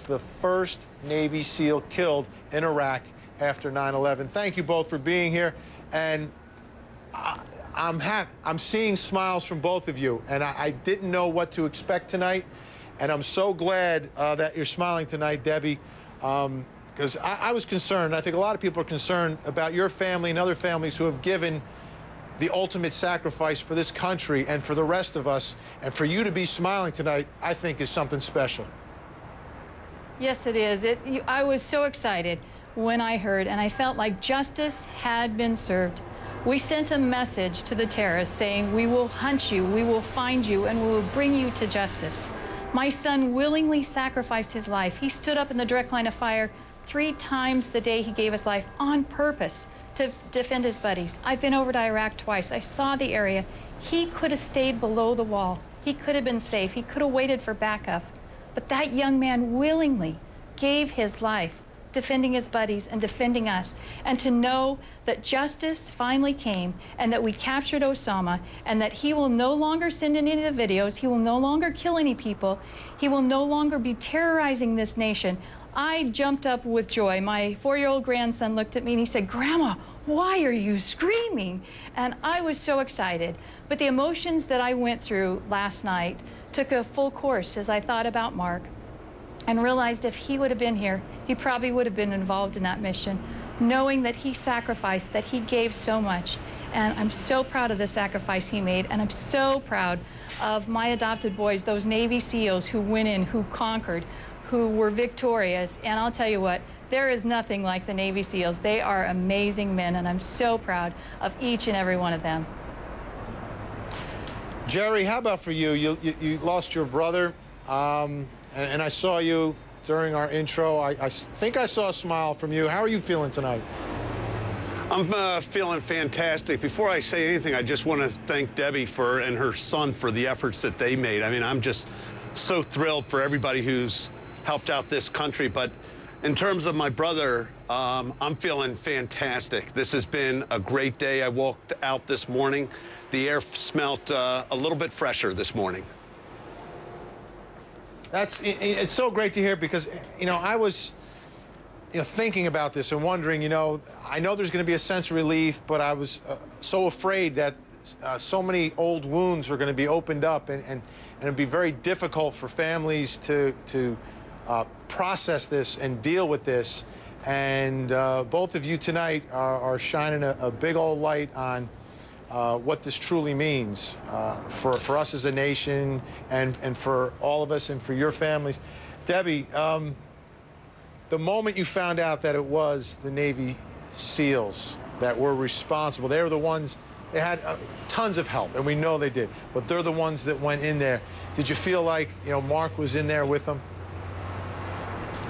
the first Navy SEAL killed in Iraq after 9/11. Thank you both for being here, and I'm seeing smiles from both of you, and I didn't know what to expect tonight, and I'm so glad that you're smiling tonight, Debbie, because I was concerned. I think a lot of people are concerned about your family and other families who have given the ultimate sacrifice for this country and for the rest of us, and for you to be smiling tonight, I think is something special. Yes, it is. I was so excited when I heard, and I felt like justice had been served. We sent a message to the terrorists saying, we will hunt you, we will find you, and we will bring you to justice. My son willingly sacrificed his life. He stood up in the direct line of fire 3 times the day he gave his life on purpose to defend his buddies. I've been over to Iraq twice. I saw the area. He could have stayed below the wall. He could have been safe. He could have waited for backup. But that young man willingly gave his life defending his buddies and defending us. And to know that justice finally came and that we captured Osama and that he will no longer send in any of the videos, he will no longer kill any people, he will no longer be terrorizing this nation. I jumped up with joy. My 4-year-old grandson looked at me and he said, "Grandma, why are you screaming?" And I was so excited. But the emotions that I went through last night took a full course as I thought about Mark and realized if he would have been here, he probably would have been involved in that mission, knowing that he sacrificed, that he gave so much. And I'm so proud of the sacrifice he made, and I'm so proud of my adopted boys, those Navy SEALs who went in, who conquered, who were victorious. And I'll tell you what, there is nothing like the Navy SEALs. They are amazing men, and I'm so proud of each and every one of them. Jerry, how about for you? You lost your brother, and I saw you during our intro. I think I saw a smile from you. How are you feeling tonight? I'm feeling fantastic. Before I say anything, I just want to thank Debbie and her son for the efforts that they made. I mean, I'm just so thrilled for everybody who's helped out this country. But in terms of my brother, I'm feeling fantastic. This has been a great day. I walked out this morning. The air smelt a little bit fresher this morning. It's so great to hear, because, you know, I was, thinking about this and wondering, I know there's going to be a sense of relief, but I was so afraid that so many old wounds are going to be opened up, and it'd be very difficult for families to process this and deal with this. And both of you tonight are shining a big old light on what this truly means for us as a nation, and for all of us, and for your families. Debbie, the moment you found out that it was the Navy SEALs that were responsible, they were the ones, they had tons of help, and we know they did, but they're the ones that went in there. Did you feel like, Mark was in there with them?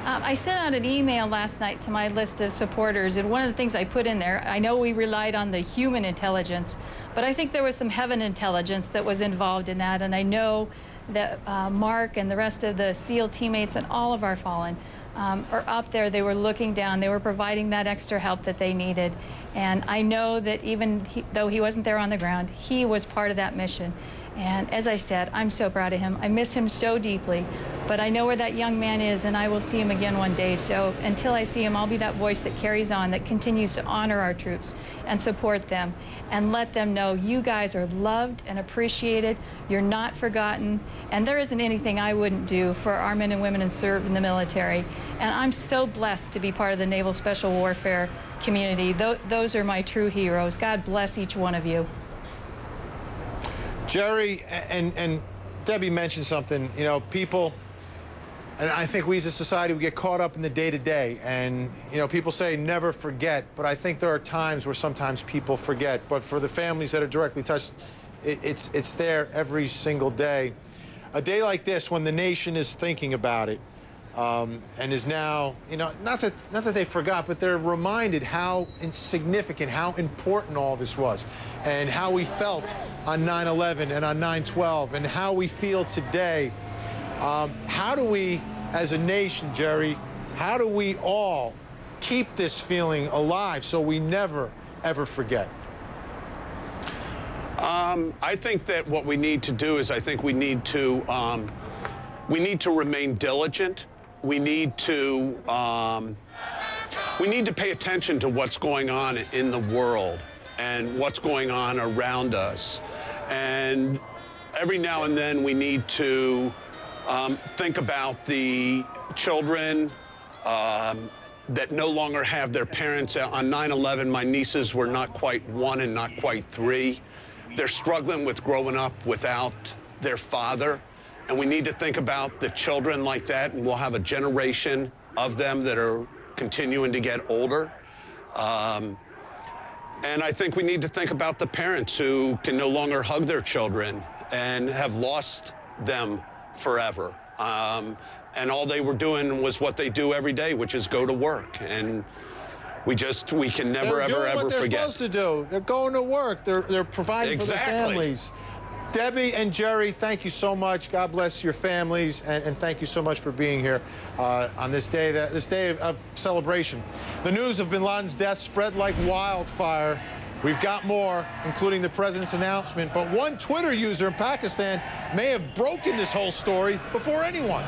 I sent out an email last night to my list of supporters, and one of the things I put in there, I know we relied on the human intelligence, but I think there was some heaven intelligence that was involved in that, and I know that Mark and the rest of the SEAL teammates and all of our fallen are up there. They were looking down. They were providing that extra help that they needed. And I know that even though he wasn't there on the ground, he was part of that mission. And as I said, I'm so proud of him. I miss him so deeply, but I know where that young man is, and I will see him again one day. So until I see him, I'll be that voice that carries on, that continues to honor our troops and support them, and let them know you guys are loved and appreciated. You're not forgotten, and there isn't anything I wouldn't do for our men and women who serve in the military. And I'm so blessed to be part of the Naval Special Warfare community. Those are my true heroes. God bless each one of you. Jerry and Debbie mentioned something, people, and I think we as a society, we get caught up in the day-to-day, and, people say never forget, but I think there are times where sometimes people forget. But for the families that are directly touched, it's there every single day. A day like this, when the nation is thinking about it, and is now, not that they forgot, but they're reminded how insignificant, how important all this was, and how we felt on 9/11 and on 9/12, and how we feel today. How do we, as a nation, Jerry, how do we all keep this feeling alive so we never, ever forget? I think that what we need to do is, I think we need to remain diligent. we need to pay attention to what's going on in the world and what's going on around us. And every now and then we need to think about the children that no longer have their parents. On 9/11, my nieces were not quite 1 and not quite 3. They're struggling with growing up without their father. And we need to think about the children like that, and we'll have a generation of them that are continuing to get older. And I think we need to think about the parents who can no longer hug their children and have lost them forever. And all they were doing was what they do every day, which is go to work. And we can never, ever forget. What they're supposed to do. They're going to work. They're providing for their families. Debbie and Jerry, thank you so much. God bless your families, and thank you so much for being here on this day of celebration. The news of bin Laden's death spread like wildfire. We've got more, including the president's announcement, but one Twitter user in Pakistan may have broken this whole story before anyone.